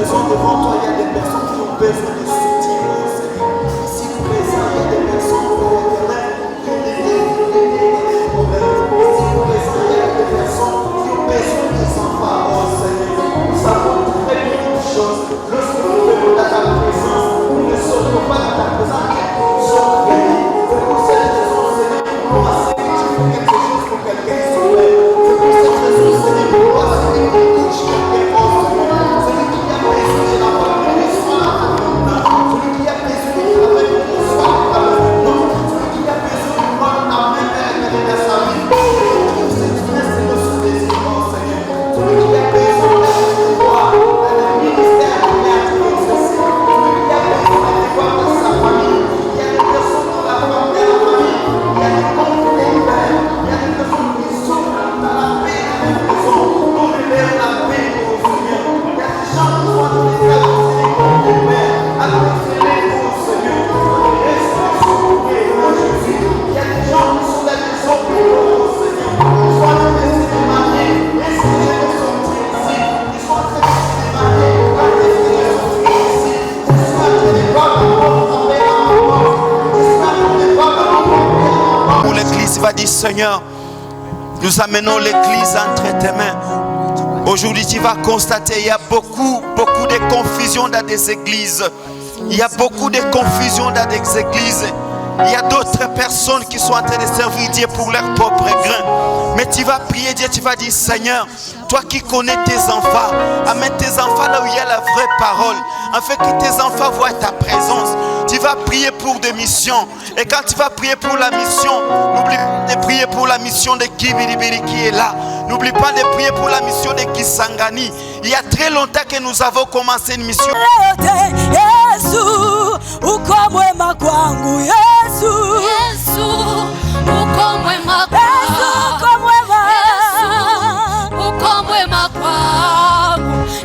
présents devant toi, il y a des personnes qui ont besoin de soutien, oh Seigneur. Ici présent, il y a des personnes qui ont des problèmes. Ici présent, il y a des personnes qui ont besoin des enfants, oh Seigneur. Nous savons très bien une chose. Lorsque nous venons dans ta présence, nous ne sortons pas dans ta présence, nous sommes bénis. C'est pour cette raison, Seigneur, nous pensons que tu fais quelque chose pour quelqu'un qui souffre. C'est pour cette raison, Seigneur, nous pensons que tu touches quelqu'un, oh Seigneur. Celui qui a besoin de la famille, soit la famille maintenant. Celui qui a besoin de travail, soit le travail maintenant. Celui qui a besoin de voir la main vers sa vie. C'est notre désir, oh Seigneur. Celui qui a besoin de voir le ministère qui a été exercé. Celui qui a besoin de voir dans sa famille. Il y a des personnes dans la famille. Il y a des conflits ouverts. Il y a des personnes qui souffrent dans la paix de la maison. Nous libérons la paix, oh Seigneur. Il y a des gens qui sont dans les cas de Père. Acceptez-les, oh Seigneur. Reste sauvé, oh Jésus. Il y a des gens qui sont dans les hôpitaux, oh Seigneur. Ils sont en train de se demander, est-ce que je vais sortir ici? Ils sont en train de se demander, quand est-ce que je vais sortir ici? Je suis en train de voir le monde tomber dans mon corps. Je suis en train de voir le monde tomber dans mon corps. Pour l'église, il va dire, Seigneur, nous amenons l'église entre tes mains. Aujourd'hui, tu vas constater, il y a beaucoup de confusion dans des églises. Il y a beaucoup de confusion dans des églises. Il y a d'autres personnes qui sont en train de servir Dieu pour leur propre grain. Mais tu vas prier Dieu, tu vas dire, Seigneur, toi qui connais tes enfants, amène tes enfants là où il y a la vraie parole, afin que tes enfants voient ta présence. Tu vas prier pour des missions. Et quand tu vas prier pour la mission, n'oublie pas de prier pour la mission de Kibiribiri qui est là. N'oublie pas de prier pour la mission de Kisangani. Il y a très longtemps que nous avons commencé une mission.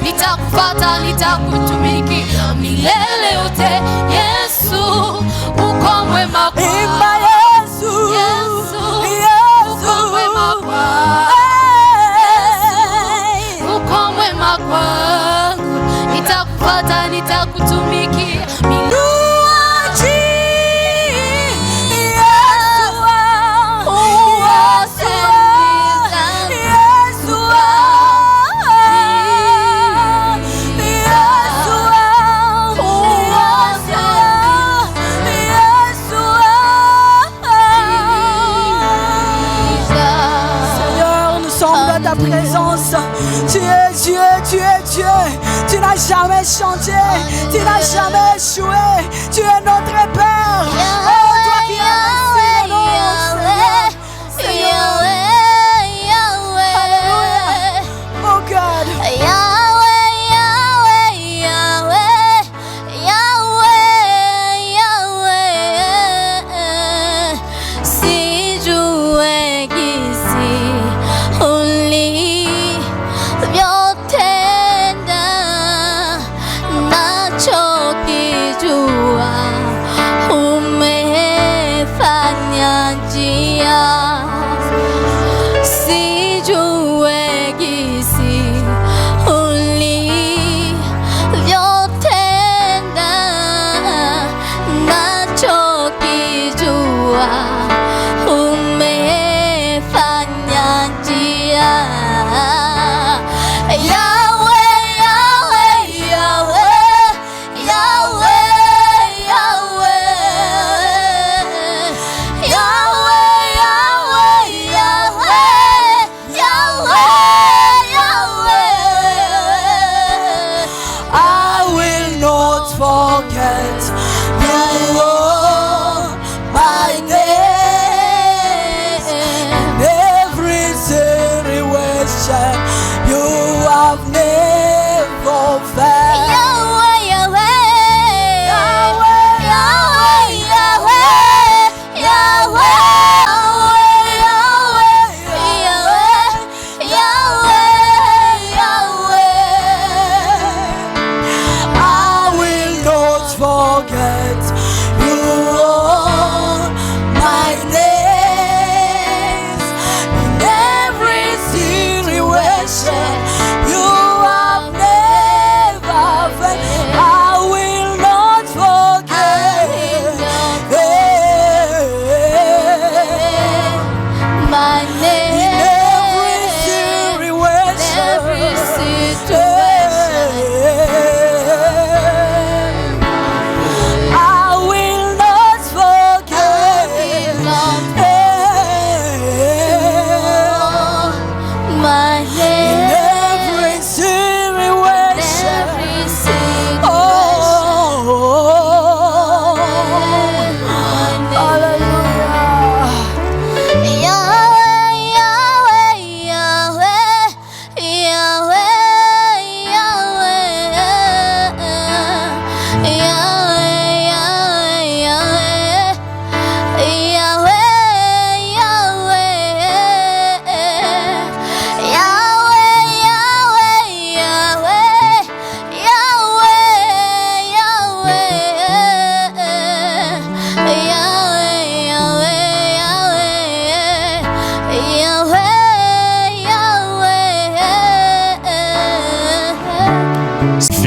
Nitakufuata, nitakutumikia milele yote. Yesu, uko mwema kwangu. Yesu, uko mwema kwangu. Uko mwema kwangu. Nitakufuata, nitakutumikia milele. Présence, tu es Dieu, tu es Dieu, tu n'as jamais changé, tu n'as jamais échoué, tu es notre Père. Oh, toi qui es Alléluia. Oh God.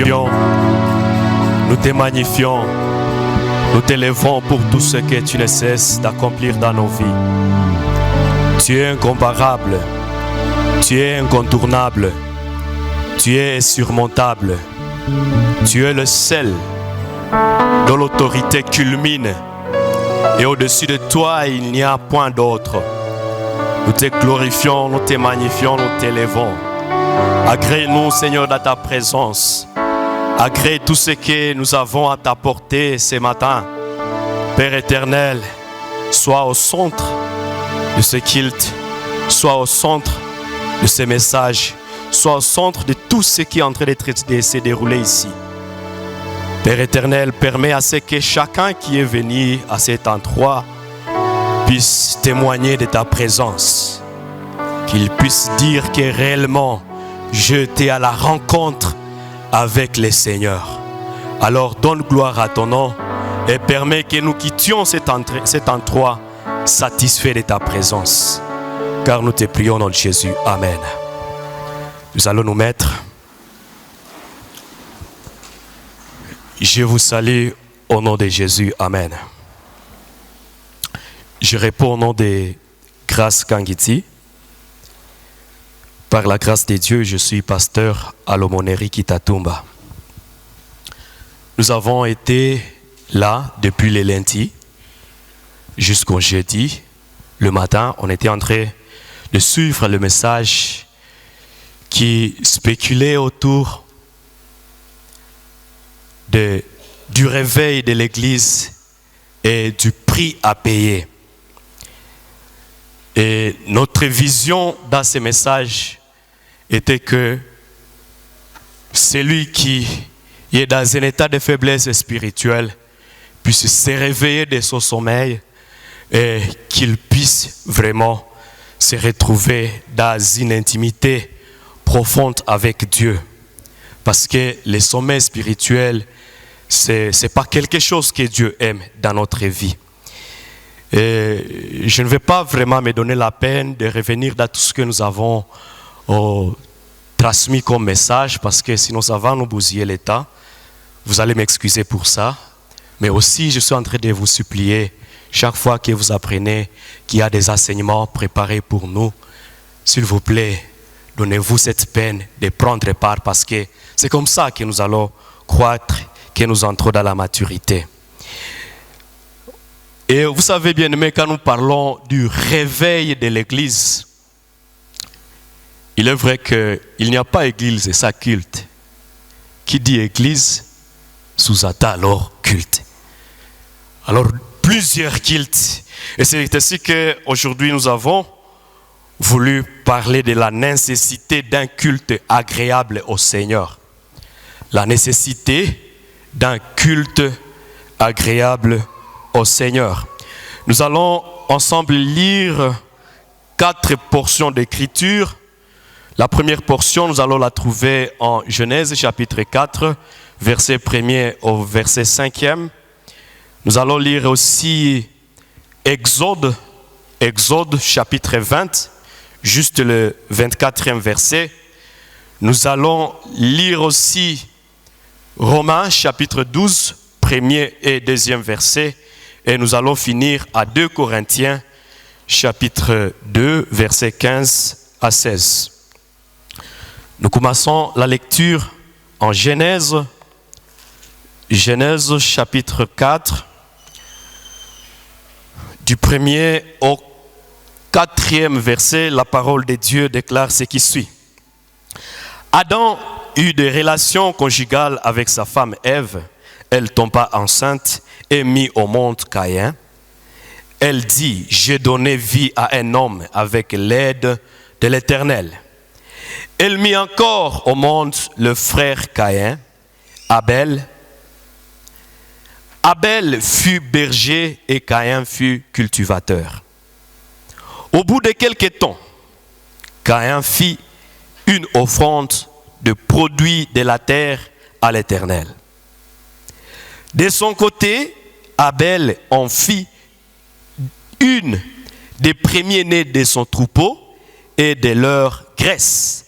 glorifions, nous te magnifions, nous t'élèvons pour tout ce que tu ne cesses d'accomplir dans nos vies. Tu es incomparable, tu es incontournable, tu es insurmontable, tu es le seul dont l'autorité culmine et au-dessus de toi il n'y a point d'autre. Nous te glorifions, nous te magnifions, nous t'élèvons. Agrée-nous, Seigneur, dans ta présence. Agrée tout ce que nous avons à t'apporter ce matin. Père éternel, sois au centre de ce culte, sois au centre de ce message, sois au centre de tout ce qui est en train de se dérouler ici. Père éternel, permets à ce que chacun qui est venu à cet endroit puisse témoigner de ta présence, qu'il puisse dire que réellement je étais à la rencontre avec le Seigneur. Alors donne gloire à ton nom et permets que nous quittions cet endroit satisfait de ta présence. Car nous te prions au nom de Jésus. Amen. Nous allons nous mettre. Je vous salue au nom de Jésus. Amen. Je réponds au nom de Grâce Kangiti. Par la grâce de Dieu, je suis pasteur à l'aumônerie Kitatumba. Nous avons été là depuis le lundi jusqu'au jeudi. Le matin, on était en train de suivre le message qui spéculait autour du réveil de l'Église et du prix à payer. Et notre vision dans ce message était que celui qui est dans un état de faiblesse spirituelle puisse se réveiller de son sommeil et qu'il puisse vraiment se retrouver dans une intimité profonde avec Dieu. Parce que le sommeil spirituel, c'est pas quelque chose que Dieu aime dans notre vie. Et je ne vais pas vraiment me donner la peine de revenir dans tout ce que nous avons transmis comme message, parce que sinon ça va nous bousiller l'état. Vous allez m'excuser pour ça. Mais aussi, je suis en train de vous supplier, chaque fois que vous apprenez qu'il y a des enseignements préparés pour nous, s'il vous plaît, donnez-vous cette peine de prendre part, parce que c'est comme ça que nous allons croître, que nous entrons dans la maturité. Et vous savez bien aimé, quand nous parlons du réveil de l'Église, il est vrai qu'il n'y a pas Église sans culte. Qui dit Église sous-entend alors culte. Alors plusieurs cultes. Et c'est ainsi qu'aujourd'hui nous avons voulu parler de la nécessité d'un culte agréable au Seigneur. La nécessité d'un culte agréable au Seigneur. Nous allons ensemble lire 4 portions d'écriture. La première portion, nous allons la trouver en Genèse chapitre 4, verset 1er au verset 5e. Nous allons lire aussi Exode chapitre 20, juste le 24e verset. Nous allons lire aussi Romains chapitre 12, 1er et 2e verset. Et nous allons finir à 2 Corinthiens chapitre 2, verset 15 à 16. Nous commençons la lecture en Genèse chapitre 4, du 1er au 4e verset, la parole de Dieu déclare ce qui suit. Adam eut des relations conjugales avec sa femme Ève. Elle tomba enceinte et mit au monde Caïn. Elle dit, j'ai donné vie à un homme avec l'aide de l'Éternel. Elle mit encore au monde le frère Caïn, Abel. Abel fut berger et Caïn fut cultivateur. Au bout de quelques temps, Caïn fit une offrande de produits de la terre à l'Éternel. De son côté, Abel en fit une des premiers-nés de son troupeau et de leur graisse.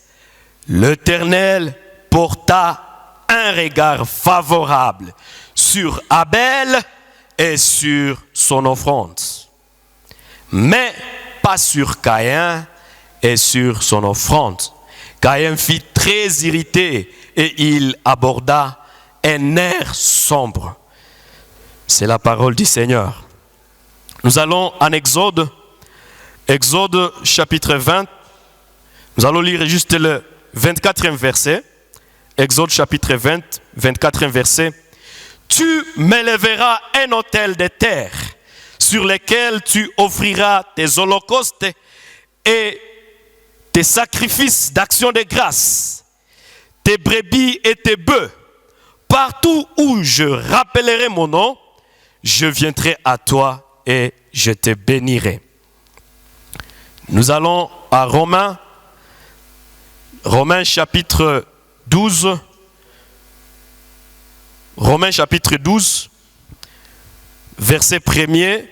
L'Éternel porta un regard favorable sur Abel et sur son offrande, mais pas sur Caïn et sur son offrande. Caïn fut très irrité et il aborda un air sombre. C'est la parole du Seigneur. Nous allons en Exode chapitre 20. Nous allons lire juste le 24e verset. Exode chapitre 20, 24e verset. Tu m'élèveras un autel de terre sur lequel tu offriras tes holocaustes et tes sacrifices d'action de grâce, tes brebis et tes bœufs. Partout où je rappellerai mon nom, je viendrai à toi et je te bénirai. Nous allons à Romains chapitre 12. Romains chapitre 12, verset 1er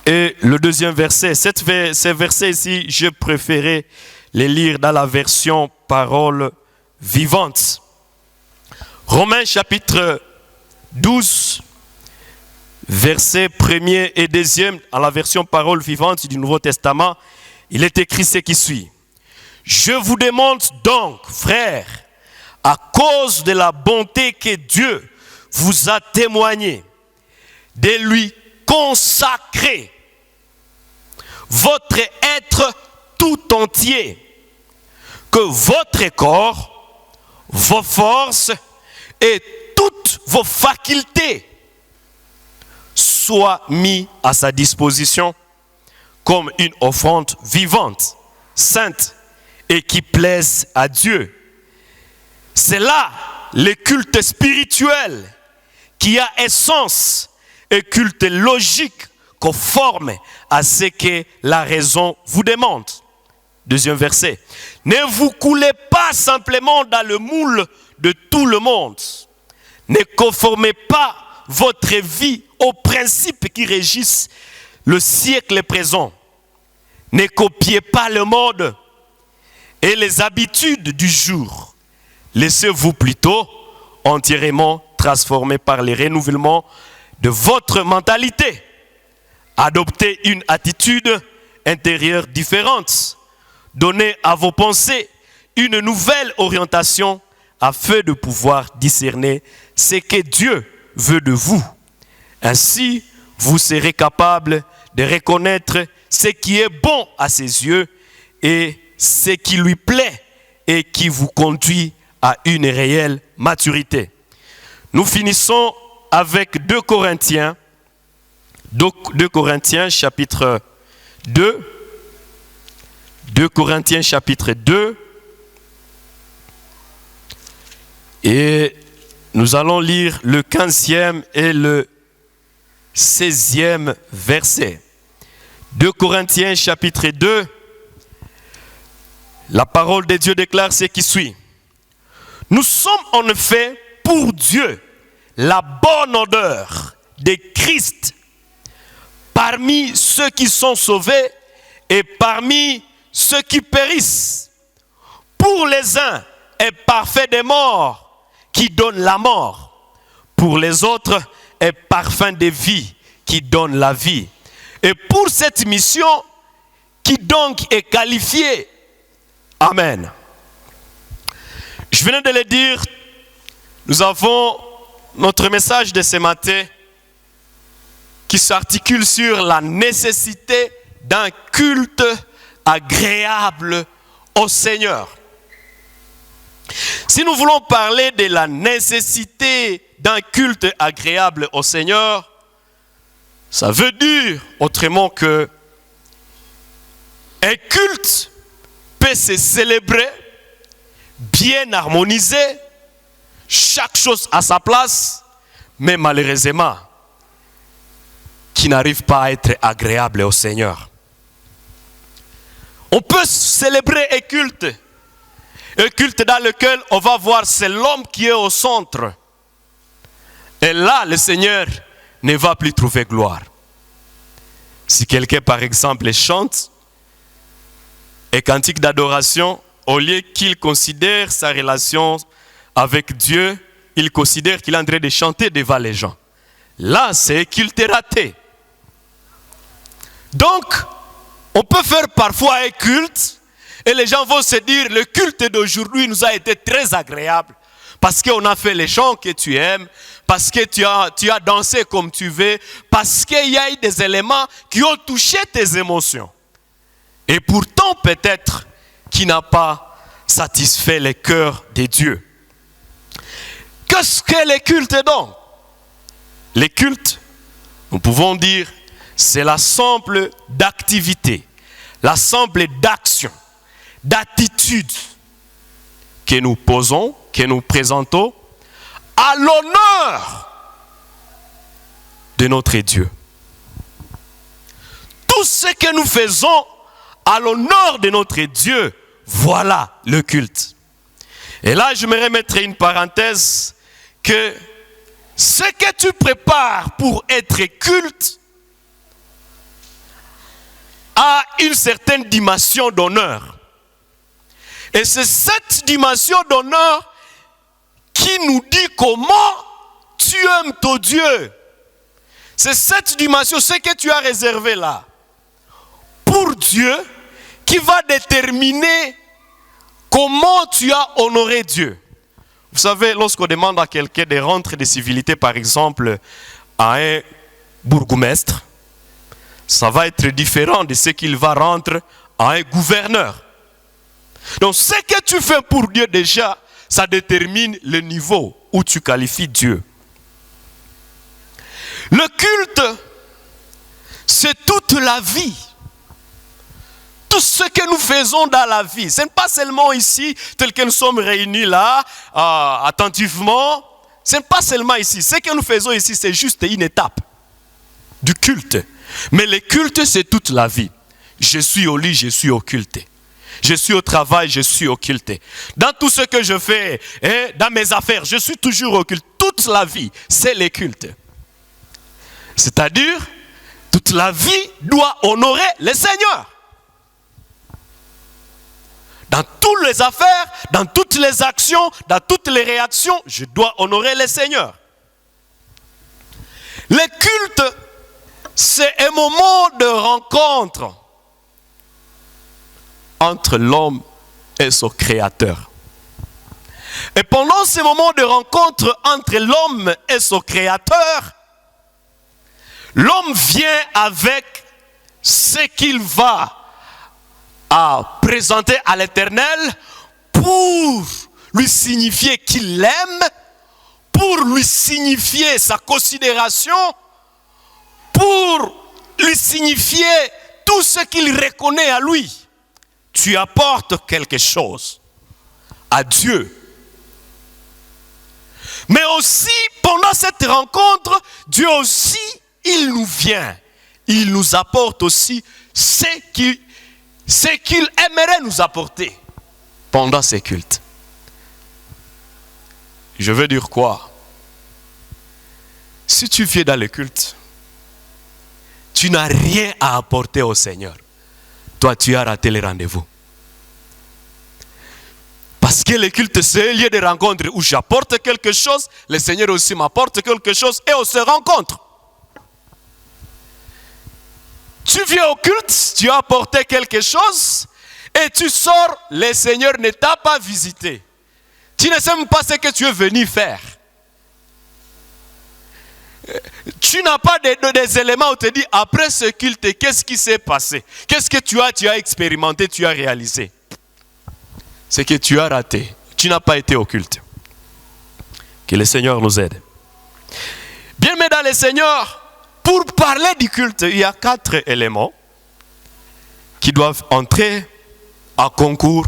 et le deuxième verset. Ces versets ici, je préférais les lire dans la version parole vivante. Romains chapitre 12, verset 1er et 2e, à la version parole vivante du Nouveau Testament, il est écrit ce qui suit. Je vous demande donc, frères, à cause de la bonté que Dieu vous a témoignée, de lui consacrer votre être tout entier, que votre corps, vos forces et toutes vos facultés soient mis à sa disposition comme une offrande vivante, sainte et qui plaise à Dieu. C'est là le culte spirituel qui a essence et culte logique conforme à ce que la raison vous demande. Deuxième verset. Ne vous coulez pas simplement dans le moule de tout le monde. Ne conformez pas votre vie aux principes qui régissent le siècle présent. Ne copiez pas le monde et les habitudes du jour. Laissez-vous plutôt entièrement transformer par le renouvellement de votre mentalité. Adoptez une attitude intérieure différente. Donnez à vos pensées une nouvelle orientation afin de pouvoir discerner ce que Dieu veut de vous. Ainsi, vous serez capable de reconnaître ce qui est bon à ses yeux et ce qui lui plaît et qui vous conduit à une réelle maturité. Nous finissons avec 2 Corinthiens chapitre 2. 2 Corinthiens chapitre 2. Et nous allons lire le 15e et le 16e verset. 2 Corinthiens chapitre 2. La parole de Dieu déclare ce qui suit. Nous sommes en effet pour Dieu la bonne odeur de Christ parmi ceux qui sont sauvés et parmi ceux qui périssent. Pour les uns est parfait des morts qui donne la mort. Pour les autres est parfum de vie qui donne la vie. Et pour cette mission qui donc est qualifiée. Amen. Je venais de le dire, nous avons notre message de ce matin qui s'articule sur la nécessité d'un culte agréable au Seigneur. Si nous voulons parler de la nécessité d'un culte agréable au Seigneur, ça veut dire autrement que un culte peut se célébrer, bien harmonisé, chaque chose à sa place, mais malheureusement, qui n'arrive pas à être agréable au Seigneur. On peut célébrer un culte dans lequel on va voir c'est l'homme qui est au centre. Et là, le Seigneur ne va plus trouver gloire. Si quelqu'un, par exemple, chante un cantique d'adoration, au lieu qu'il considère sa relation avec Dieu, il considère qu'il est en train de chanter devant les gens. Là, c'est culte raté. Donc, on peut faire parfois un culte et les gens vont se dire, le culte d'aujourd'hui nous a été très agréable parce qu'on a fait les chants que tu aimes, parce que tu as dansé comme tu veux, parce qu'il y a eu des éléments qui ont touché tes émotions. Et pourtant, peut-être, qui n'a pas satisfait les cœurs de Dieu. Qu'est-ce que les cultes donc? Les cultes, nous pouvons dire, c'est l'ensemble d'activités, l'ensemble d'actions, d'attitudes que nous posons, que nous présentons à l'honneur de notre Dieu. Tout ce que nous faisons à l'honneur de notre Dieu, voilà le culte. Et là, j'aimerais mettre une parenthèse que ce que tu prépares pour être culte a une certaine dimension d'honneur. Et c'est cette dimension d'honneur qui nous dit comment tu aimes ton Dieu. C'est cette dimension, ce que tu as réservé là, pour Dieu, qui va déterminer comment tu as honoré Dieu. Vous savez, lorsqu'on demande à quelqu'un de rendre des civilités, par exemple, à un bourgmestre, ça va être différent de ce qu'il va rendre à un gouverneur. Donc, ce que tu fais pour Dieu déjà, ça détermine le niveau où tu qualifies Dieu. Le culte, c'est toute la vie. Tout ce que nous faisons dans la vie, ce n'est pas seulement ici, tel que nous sommes réunis là, attentivement. Ce n'est pas seulement ici. Ce que nous faisons ici, c'est juste une étape du culte. Mais le culte, c'est toute la vie. Je suis au lit, je suis au culte. Je suis au travail, je suis au culte. Dans tout ce que je fais, dans mes affaires, je suis toujours au culte. Toute la vie, c'est le culte. C'est-à-dire, toute la vie doit honorer le Seigneur. Dans toutes les affaires, dans toutes les actions, dans toutes les réactions, je dois honorer le Seigneur. Le culte, c'est un moment de rencontre entre l'homme et son Créateur. Et pendant ce moment de rencontre entre l'homme et son Créateur, l'homme vient avec ce qu'il va à présenter à l'Éternel pour lui signifier qu'il l'aime, pour lui signifier sa considération, pour lui signifier tout ce qu'il reconnaît à lui. Tu apportes quelque chose à Dieu. Mais aussi, pendant cette rencontre, Dieu aussi, il nous vient. Il nous apporte aussi ce qu'il aimerait nous apporter pendant ces cultes. Je veux dire quoi? Si tu viens dans le culte, tu n'as rien à apporter au Seigneur. Toi, tu as raté le rendez-vous. Parce que le culte, c'est un lieu de rencontre où j'apporte quelque chose, le Seigneur aussi m'apporte quelque chose et on se rencontre. Tu viens au culte, tu as apporté quelque chose et tu sors, le Seigneur ne t'a pas visité. Tu ne sais même pas ce que tu es venu faire. Tu n'as pas des éléments où tu te dis, après ce culte, qu'est-ce qui s'est passé? Qu'est-ce que tu as expérimenté, tu as réalisé? C'est que tu as raté. Tu n'as pas été au culte. Que le Seigneur nous aide. Bien, mais dans le Seigneur, pour parler du culte, il y a 4 éléments qui doivent entrer en concours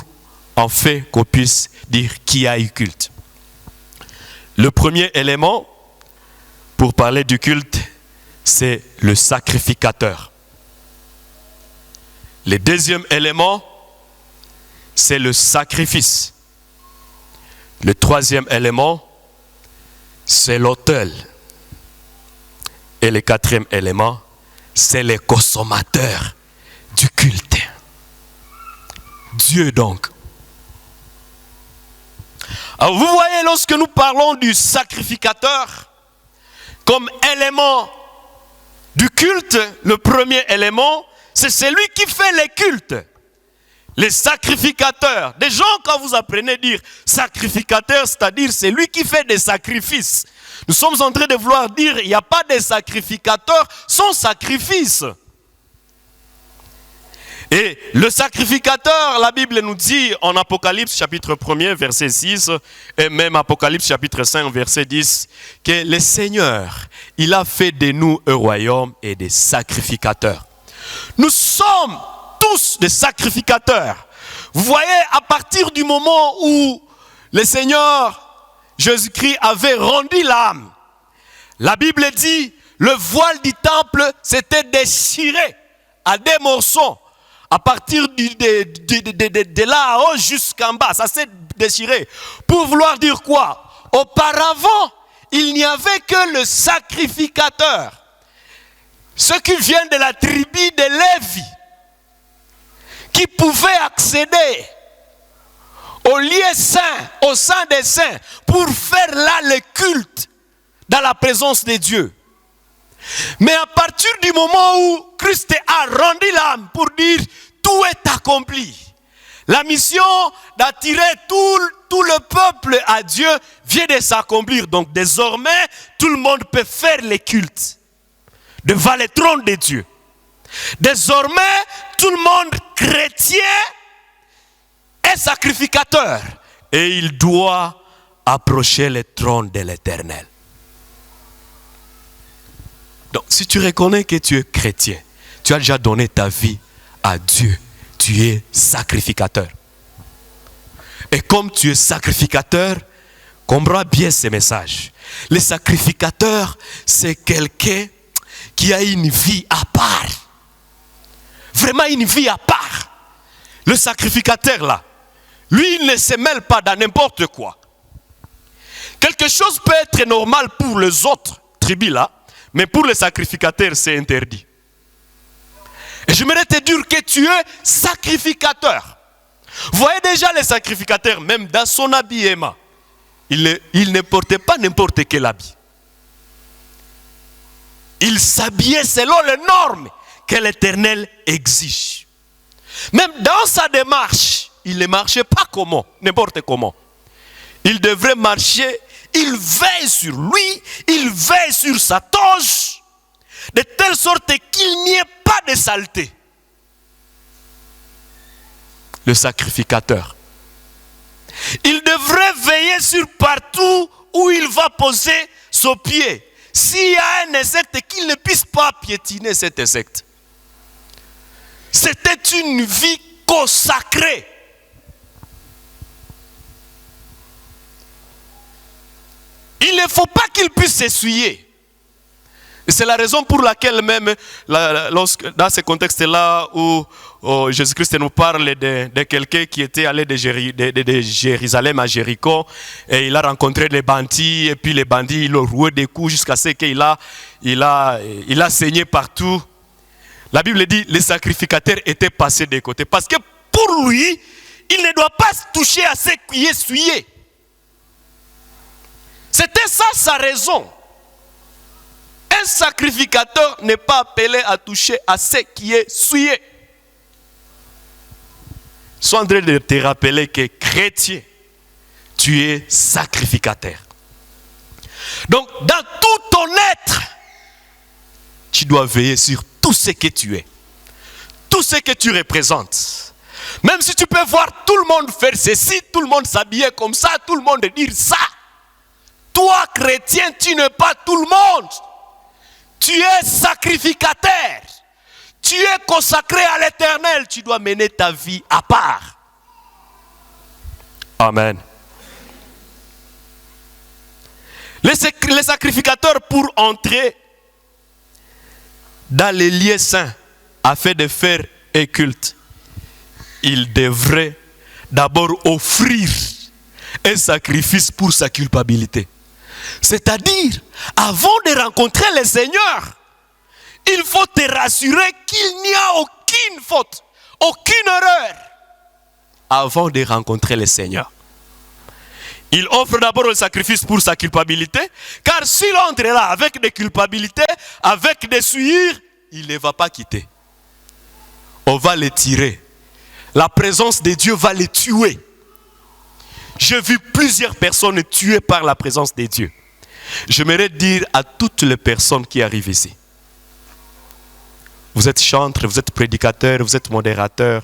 en fait qu'on puisse dire qui a eu culte. Le premier élément pour parler du culte, c'est le sacrificateur. Le deuxième élément, c'est le sacrifice. Le troisième élément, c'est l'autel. Et le quatrième élément, c'est les consommateurs du culte. Dieu donc. Alors vous voyez, lorsque nous parlons du sacrificateur comme élément du culte, le premier élément, c'est celui qui fait les cultes. Les sacrificateurs. Des gens, quand vous apprenez à dire sacrificateur, c'est-à-dire c'est lui qui fait des sacrifices. Nous sommes en train de vouloir dire il n'y a pas de sacrificateur sans sacrifice. Et le sacrificateur, la Bible nous dit en Apocalypse chapitre 1er, verset 6, et même Apocalypse chapitre 5, verset 10, que le Seigneur, il a fait de nous un royaume et des sacrificateurs. Nous sommes tous des sacrificateurs. Vous voyez, à partir du moment où le Seigneur Jésus-Christ avait rendu l'âme, la Bible dit, le voile du temple s'était déchiré à des morceaux. À partir de là à haut jusqu'en bas, ça s'est déchiré. Pour vouloir dire quoi? Auparavant, il n'y avait que le sacrificateur. Ceux qui viennent de la tribu de Lévi, qui pouvaient accéder au lieu saint, au sein des saints, pour faire là le culte dans la présence de Dieu. Mais à partir du moment où Christ a rendu l'âme pour dire tout est accompli, la mission d'attirer tout le peuple à Dieu vient de s'accomplir. Donc désormais, tout le monde peut faire les cultes devant le trône de Dieu. Désormais, tout le monde chrétien est sacrificateur et il doit approcher le trône de l'Éternel. Donc, si tu reconnais que tu es chrétien, tu as déjà donné ta vie à Dieu, tu es sacrificateur. Et comme tu es sacrificateur, comprends bien ce message. Le sacrificateur, c'est quelqu'un qui a une vie à part. Vraiment une vie à part. Le sacrificateur là, lui il ne se mêle pas dans n'importe quoi. Quelque chose peut être normal pour les autres tribus là, mais pour les sacrificateurs, c'est interdit. Et j'aimerais te dire que tu es sacrificateur. Vous voyez déjà les sacrificateurs, même dans son habillement, il ne portait pas n'importe quel habit. Il s'habillait selon les normes que l'Éternel exige. Même dans sa démarche, il ne marchait pas comment, n'importe comment. Il devrait marcher. Il veille sur lui, il veille sur sa toge, de telle sorte qu'il n'y ait pas de saleté. Le sacrificateur. Il devrait veiller sur partout où il va poser son pied. S'il y a un insecte, qu'il ne puisse pas piétiner cet insecte. C'était une vie consacrée. Il ne faut pas qu'il puisse s'essuyer. C'est la raison pour laquelle même, dans ce contexte-là où Jésus-Christ nous parle de quelqu'un qui était allé de Jérusalem à Jéricho, et il a rencontré les bandits, et puis les bandits, ils l'ont roué des coups jusqu'à ce qu'il a saigné partout. La Bible dit que les sacrificateurs étaient passés des côtés. Parce que pour lui, il ne doit pas toucher à ce qui est souillé. C'était ça sa raison. Un sacrificateur n'est pas appelé à toucher à ce qui est souillé. Sois en train de te rappeler que chrétien, tu es sacrificateur. Donc, dans tout ton être, tu dois veiller sur tout ce que tu es, tout ce que tu représentes. Même si tu peux voir tout le monde faire ceci, tout le monde s'habiller comme ça, tout le monde dire ça. Toi, chrétien, tu n'es pas tout le monde. Tu es sacrificateur. Tu es consacré à l'Éternel. Tu dois mener ta vie à part. Amen. Les sacrificateurs, pour entrer dans les lieux saints, afin de faire un culte, ils devraient d'abord offrir un sacrifice pour sa culpabilité. C'est-à-dire, avant de rencontrer le Seigneur, il faut te rassurer qu'il n'y a aucune faute, aucune erreur, avant de rencontrer le Seigneur. Il offre d'abord le sacrifice pour sa culpabilité, car s'il entre là avec des culpabilités, avec des souillures, il ne va pas quitter. On va les tirer. La présence de Dieu va les tuer. J'ai vu plusieurs personnes tuées par la présence de Dieu. J'aimerais dire à toutes les personnes qui arrivent ici, vous êtes chantre, vous êtes prédicateur, vous êtes modérateur,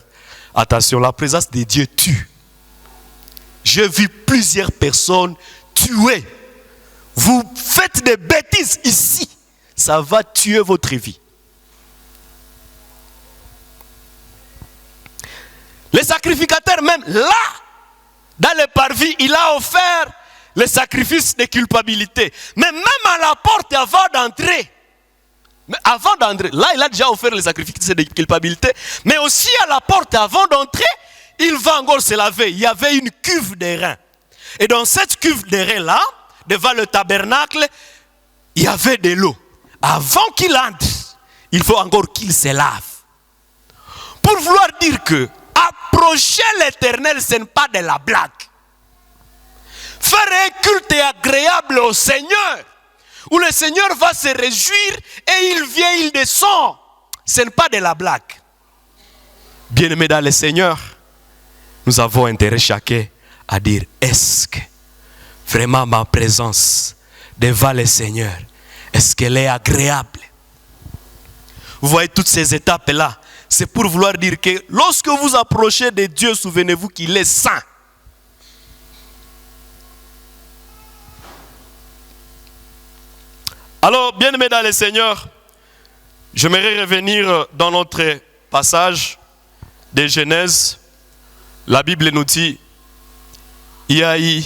attention, la présence de Dieu tue. J'ai vu plusieurs personnes tuées. Vous faites des bêtises ici, ça va tuer votre vie. Le sacrificateur même là, dans le parvis, il a offert le sacrifice de culpabilité. Mais même à la porte avant d'entrer, là il a déjà offert le sacrifice de culpabilité, mais aussi à la porte avant d'entrer, il va encore se laver. Il y avait une cuve d'airain. Et dans cette cuve d'airain-là, devant le tabernacle, il y avait de l'eau. Avant qu'il entre, il faut encore qu'il se lave. Pour vouloir dire que approcher l'Éternel, ce n'est pas de la blague. Faire un culte agréable au Seigneur, où le Seigneur va se réjouir et il vient, il descend. Ce n'est pas de la blague. Bien-aimés dans le Seigneur, nous avons intérêt chacun à dire, est-ce que vraiment ma présence devant le Seigneur, est-ce qu'elle est agréable? Vous voyez toutes ces étapes-là, c'est pour vouloir dire que lorsque vous approchez de Dieu, souvenez-vous qu'il est saint. Alors, bien-aimés dans le Seigneur, j'aimerais revenir dans notre passage de Genèse. La Bible nous dit, il y a eu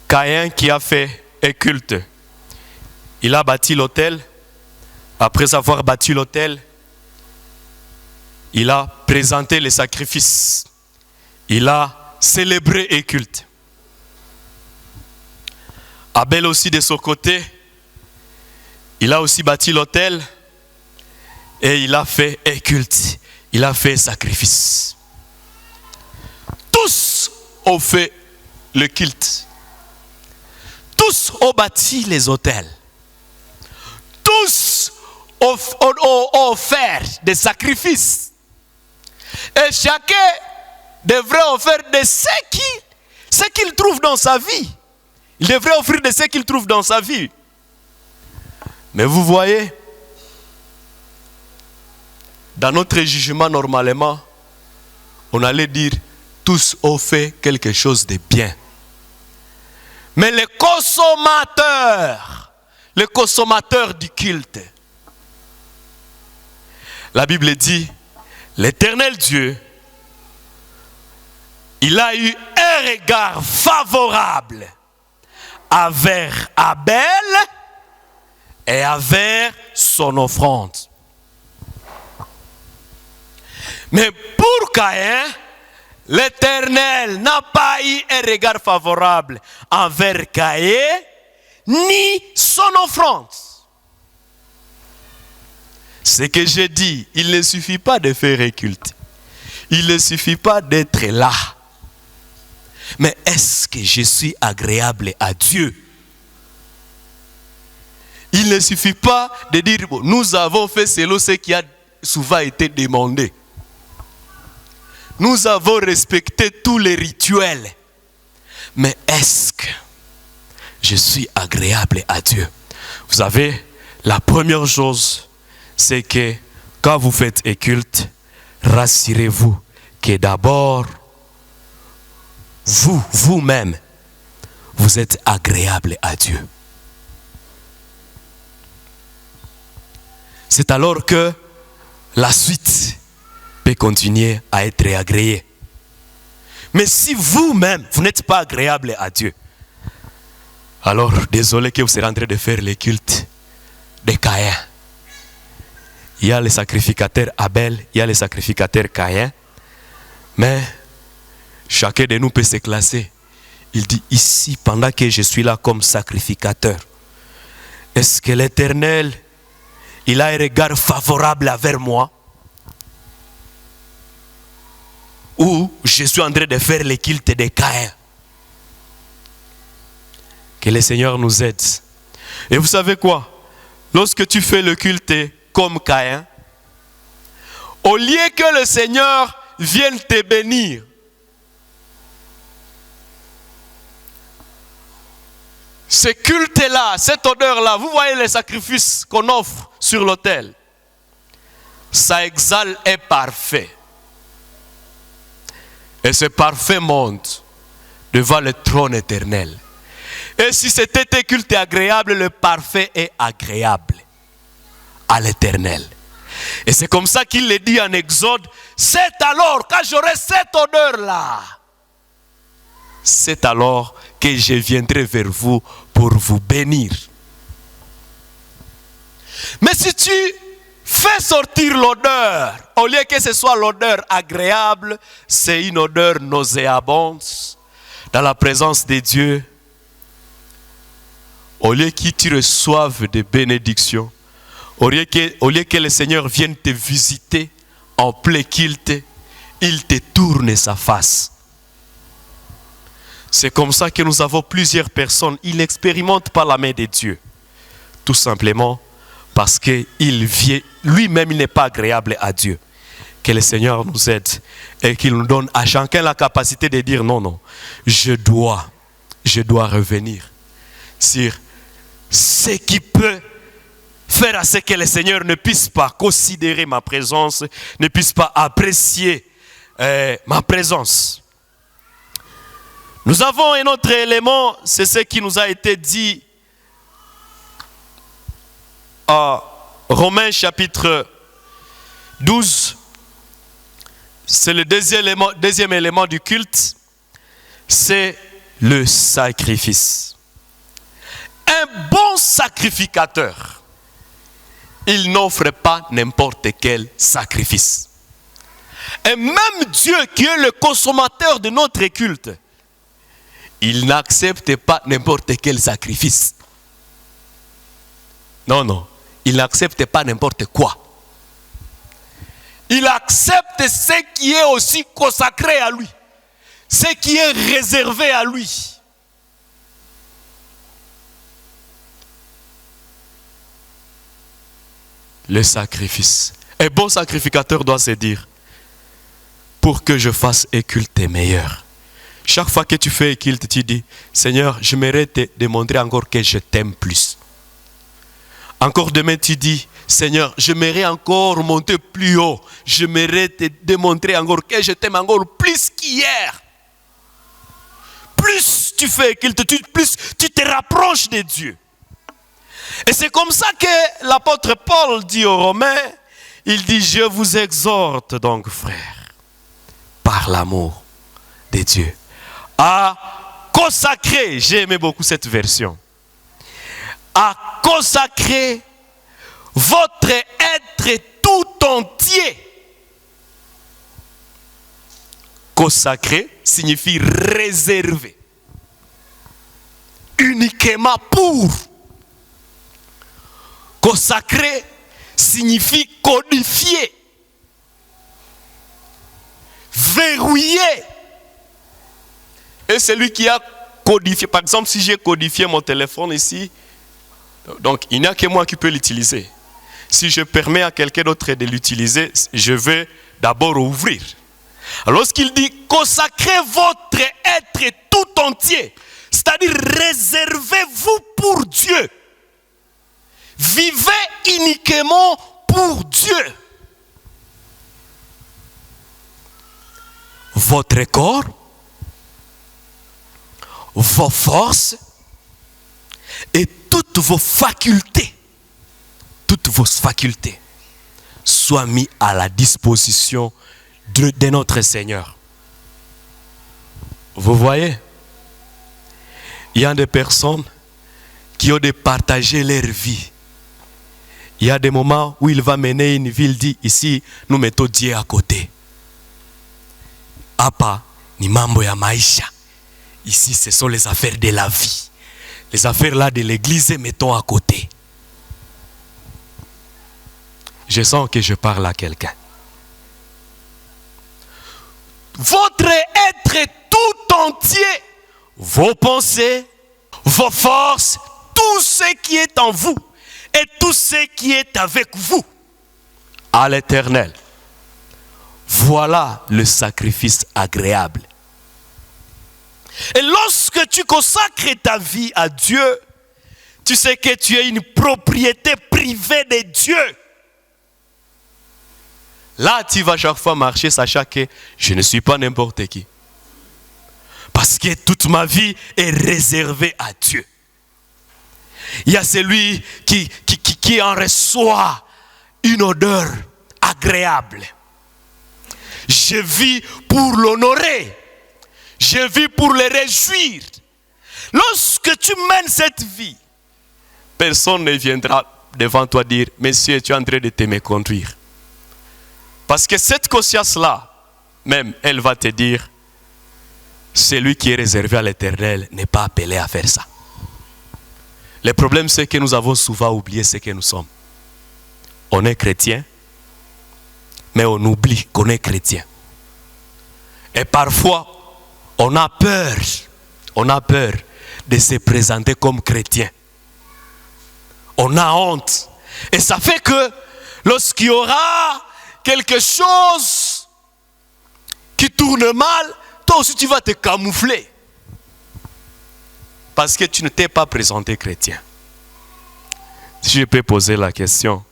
Caïn qui a fait un culte. Il a bâti l'autel. Après avoir bâti l'autel, il a présenté les sacrifices. Il a célébré un culte. Abel aussi de son côté, il a aussi bâti l'autel et il a fait un culte. Il a fait un sacrifice. Tous ont fait le culte. Tous ont bâti les autels. Tous ont offert des sacrifices. Et chacun devrait offrir de ce qu'il trouve dans sa vie. Il devrait offrir de ce qu'il trouve dans sa vie. Mais vous voyez, dans notre jugement normalement, on allait dire tous ont fait quelque chose de bien. Mais les consommateurs du culte, la Bible dit, l'Éternel Dieu, il a eu un regard favorable envers Abel et envers son offrande. Mais pour Caïn, l'Éternel n'a pas eu un regard favorable envers Caïn ni son offrande. Ce que j'ai dit, il ne suffit pas de faire un culte. Il ne suffit pas d'être là. Mais est-ce que je suis agréable à Dieu? Il ne suffit pas de dire, bon, nous avons fait selon ce qui a souvent été demandé. Nous avons respecté tous les rituels. Mais est-ce que je suis agréable à Dieu? Vous savez, la première chose, c'est que quand vous faites un culte, rassurez-vous que d'abord, vous-même, vous êtes agréable à Dieu. C'est alors que la suite peut continuer à être agréée. Mais si vous-même, vous n'êtes pas agréable à Dieu, alors désolé que vous serez en train de faire le culte de Caïn. Il y a le sacrificateur Abel, il y a le sacrificateur Caïn, mais chacun de nous peut se classer. Il dit ici, pendant que je suis là comme sacrificateur, est-ce que l'Éternel, il a un regard favorable envers moi? Ou je suis en train de faire le culte de Caïn? Que le Seigneur nous aide. Et vous savez quoi? Lorsque tu fais le culte comme Caïn, au lieu que le Seigneur vienne te bénir, ce culte-là, cette odeur-là, vous voyez les sacrifices qu'on offre sur l'autel, ça exhale un parfait. Et ce parfait monte devant le trône éternel. Et si c'était un culte agréable, le parfait est agréable à l'Éternel. Et c'est comme ça qu'il le dit en Exode, c'est alors, quand j'aurai cette odeur-là, c'est alors que je viendrai vers vous pour vous bénir. Mais si tu fais sortir l'odeur, au lieu que ce soit l'odeur agréable, c'est une odeur nauséabonde dans la présence de Dieu. Au lieu que tu reçoives des bénédictions, au lieu que le Seigneur vienne te visiter en plein culte, il te tourne sa face. C'est comme ça que nous avons plusieurs personnes, ils n'expérimentent pas la main de Dieu. Tout simplement parce qu'il vient, lui-même il n'est pas agréable à Dieu. Que le Seigneur nous aide et qu'il nous donne à chacun la capacité de dire non, je dois revenir sur ce qui peut faire à ce que le Seigneur ne puisse pas considérer ma présence, ne puisse pas apprécier ma présence. Nous avons un autre élément, c'est ce qui nous a été dit à Romains chapitre 12. C'est le deuxième élément du culte, c'est le sacrifice. Un bon sacrificateur, il n'offre pas n'importe quel sacrifice. Et même Dieu qui est le consommateur de notre culte, il n'accepte pas n'importe quel sacrifice. Non, il n'accepte pas n'importe quoi. Il accepte ce qui est aussi consacré à lui, ce qui est réservé à lui. Le sacrifice. Un bon sacrificateur doit se dire, pour que je fasse un culte meilleur. Chaque fois que tu fais un culte, tu dis, Seigneur, j'aimerais te démontrer encore que je t'aime plus. Encore demain, tu dis, Seigneur, j'aimerais encore monter plus haut. J'aimerais te démontrer encore que je t'aime encore plus qu'hier. Plus tu fais un culte, plus tu te rapproches de Dieu. Et c'est comme ça que l'apôtre Paul dit aux Romains, il dit, je vous exhorte donc, frères, par l'amour de Dieu, à consacrer, j'ai aimé beaucoup cette version, à consacrer votre être tout entier. Consacrer signifie réserver, uniquement pour. Consacrer signifie codifier, verrouiller. Et celui qui a codifié, par exemple, si j'ai codifié mon téléphone ici, donc il n'y a que moi qui peux l'utiliser. Si je permets à quelqu'un d'autre de l'utiliser, je vais d'abord ouvrir. Alors lorsqu'il dit consacrez votre être tout entier, c'est-à-dire réservez-vous pour Dieu. Vivez uniquement pour Dieu. Votre corps, vos forces et toutes vos facultés soient mis à la disposition de notre Seigneur. Vous voyez, il y a des personnes qui ont partagé leur vie. Il y a des moments où il va mener une ville, dit ici, nous mettons Dieu à côté. Apa, ni mambo ya maisha. Ici, ce sont les affaires de la vie. Les affaires là de l'église, mettons à côté. Je sens que je parle à quelqu'un. Votre être tout entier, vos pensées, vos forces, tout ce qui est en vous et tout ce qui est avec vous à l'Éternel. Voilà le sacrifice agréable. Et lorsque tu consacres ta vie à Dieu, tu sais que tu es une propriété privée de Dieu. Là, tu vas chaque fois marcher sachant que je ne suis pas n'importe qui. Parce que toute ma vie est réservée à Dieu. Il y a celui qui en reçoit une odeur agréable. Je vis pour l'honorer. Je vis pour le réjouir. Lorsque tu mènes cette vie, personne ne viendra devant toi dire, monsieur, tu es en train de te méconduire. Parce que cette conscience-là, même, elle va te dire, celui qui est réservé à l'Éternel n'est pas appelé à faire ça. Le problème, c'est que nous avons souvent oublié ce que nous sommes. On est chrétien, mais on oublie qu'on est chrétien. Et parfois, on a peur de se présenter comme chrétien. On a honte. Et ça fait que lorsqu'il y aura quelque chose qui tourne mal, toi aussi tu vas te camoufler. Parce que tu ne t'es pas présenté chrétien. Si je peux poser la question,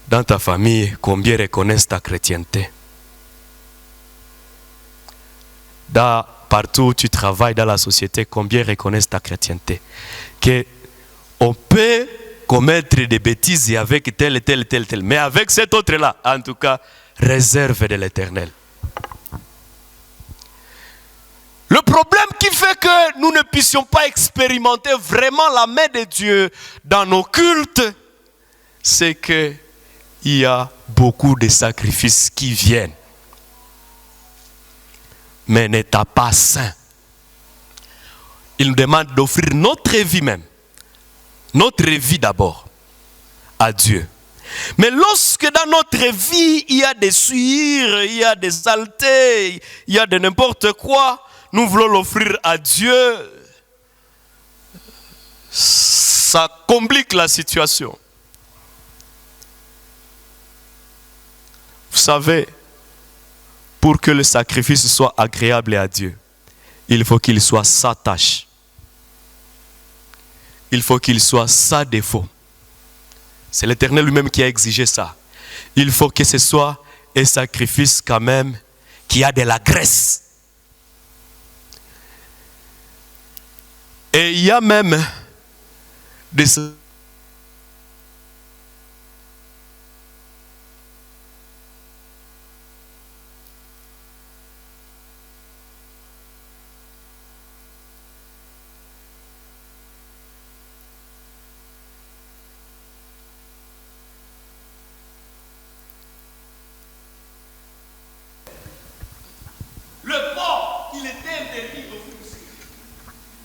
dans ta famille, combien reconnaissent ta chrétienté? Partout où tu travailles dans la société, combien reconnaissent ta chrétienté? On peut commettre des bêtises avec tel. Mais avec cet autre-là, en tout cas, réserve de l'Éternel. Le problème qui fait que nous ne puissions pas expérimenter vraiment la main de Dieu dans nos cultes, c'est qu'il y a beaucoup de sacrifices qui viennent. Mais n'étant pas saint. Il nous demande d'offrir notre vie même. Notre vie d'abord à Dieu. Mais lorsque dans notre vie, il y a des souillures, il y a des saletés, il y a de n'importe quoi, nous voulons l'offrir à Dieu, ça complique la situation. Vous savez, pour que le sacrifice soit agréable à Dieu, il faut qu'il soit sans tâche. Il faut qu'il soit sans défaut. C'est l'Éternel lui-même qui a exigé ça. Il faut que ce soit un sacrifice quand même qui a de la graisse. Et il y a même des... Le porc, il était interdit d'offrir aussi.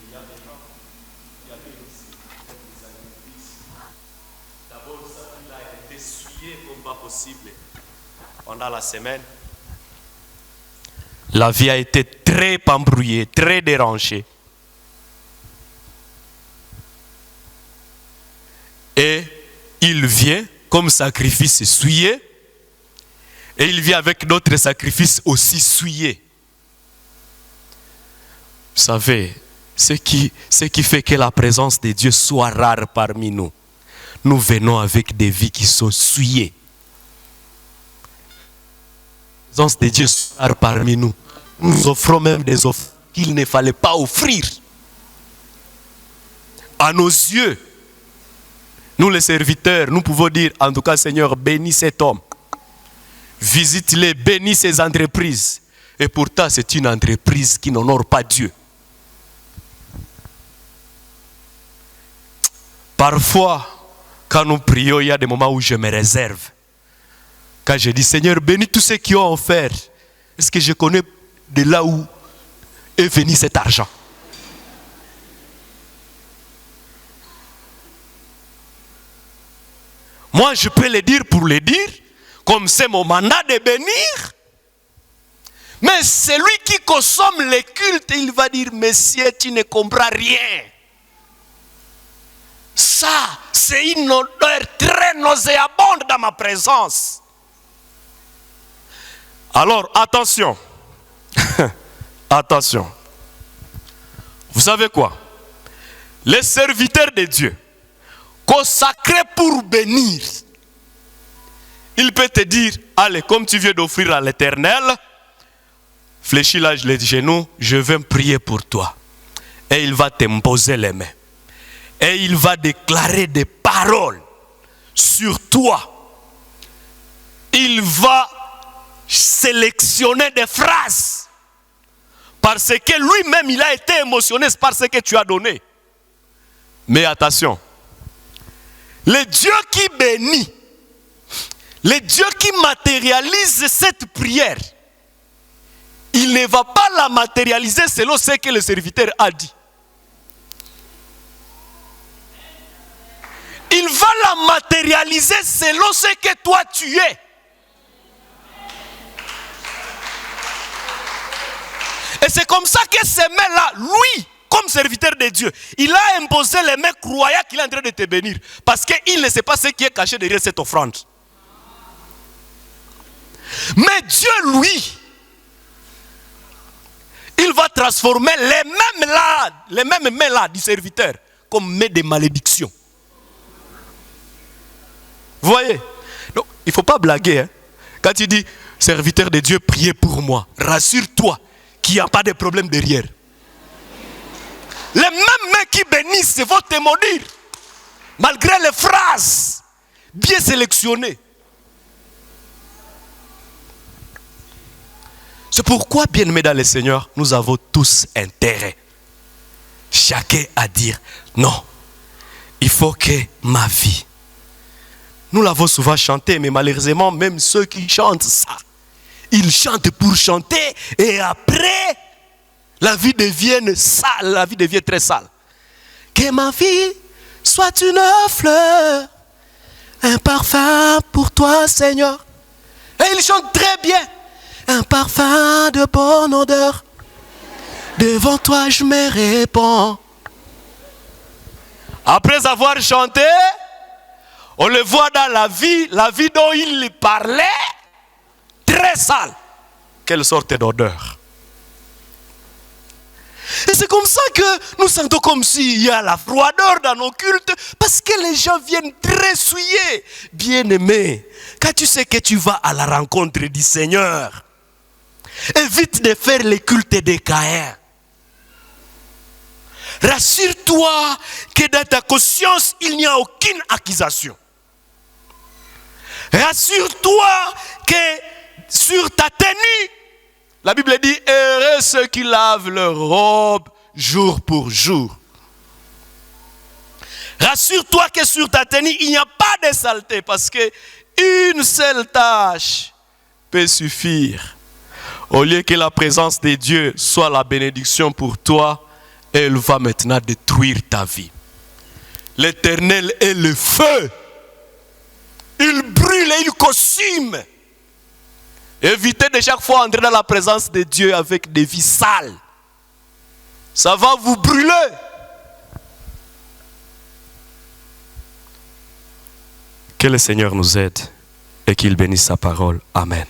Il y a des gens qui avaient aussi des sacrifices. D'abord, ça il a été souillé comme pas possible pendant la semaine. La vie a été très embrouillée, très dérangée. Et il vient comme sacrifice souillé. Et il vient avec d'autres sacrifices aussi souillés. Vous savez, ce qui fait que la présence de Dieu soit rare parmi nous, nous venons avec des vies qui sont souillées. La présence de Dieu soit rare parmi nous. Nous offrons même des offres qu'il ne fallait pas offrir. À nos yeux, nous les serviteurs, nous pouvons dire, en tout cas, Seigneur, bénis cet homme. Visite-les, bénis ses entreprises. Et pourtant, c'est une entreprise qui n'honore pas Dieu. Parfois, quand nous prions, il y a des moments où je me réserve. Quand je dis, Seigneur, bénis tous ceux qui ont offert. Est-ce que je connais de là où est venu cet argent? Moi, je peux le dire pour le dire, comme c'est mon mandat de bénir. Mais celui qui consomme les cultes, il va dire, Messieurs, tu ne comprends rien. Ça, c'est une odeur très nauséabonde dans ma présence. Alors, attention. Attention. Vous savez quoi? Les serviteurs de Dieu, consacrés pour bénir, il peut te dire, allez, comme tu viens d'offrir à l'Éternel, fléchis là les genoux, je vais prier pour toi. Et il va t'imposer les mains. Et il va déclarer des paroles sur toi. Il va sélectionner des phrases. Parce que lui-même, il a été émotionné par ce que tu as donné. Mais attention, le Dieu qui bénit, le Dieu qui matérialise cette prière, il ne va pas la matérialiser selon ce que le serviteur a dit. Il va la matérialiser selon ce que toi tu es. Et c'est comme ça que ces mains-là, lui, comme serviteur de Dieu, il a imposé les mains croyant qu'il est en train de te bénir. Parce qu'il ne sait pas ce qui est caché derrière cette offrande. Mais Dieu, lui, il va transformer les mêmes mains-là du serviteur comme mains de malédiction. Vous voyez? Donc, il ne faut pas blaguer. Hein? Quand tu dis, serviteur de Dieu, priez pour moi. Rassure-toi qu'il n'y a pas de problème derrière. Les mêmes mains qui bénissent vont te maudire. Malgré les phrases bien sélectionnées. C'est pourquoi, bien-aimés dans le Seigneur, nous avons tous intérêt. Chacun à dire, non, il faut que ma vie. Nous l'avons souvent chanté, mais malheureusement, même ceux qui chantent ça, ils chantent pour chanter et après, la vie devient sale, la vie devient très sale. Que ma vie soit une fleur, un parfum pour toi, Seigneur. Et ils chantent très bien. Un parfum de bonne odeur. Devant toi, je me répands. Après avoir chanté, on le voit dans la vie dont il parlait, très sale. Quelle sorte d'odeur. Et c'est comme ça que nous sentons comme s'il y a la froideur dans nos cultes, parce que les gens viennent très souillés. Bien-aimé, quand tu sais que tu vas à la rencontre du Seigneur, évite de faire les cultes des Caïns. Rassure-toi que dans ta conscience, il n'y a aucune accusation. Rassure-toi que sur ta tenue, la Bible dit, heureux ceux qui lavent leur robe jour pour jour. Rassure-toi que sur ta tenue, il n'y a pas de saleté, parce que une seule tâche peut suffire. Au lieu que la présence de Dieu soit la bénédiction pour toi, elle va maintenant détruire ta vie. L'Éternel est le feu. Il brûle et il consume. Évitez de chaque fois entrer dans la présence de Dieu avec des vies sales. Ça va vous brûler. Que le Seigneur nous aide et qu'il bénisse sa parole. Amen.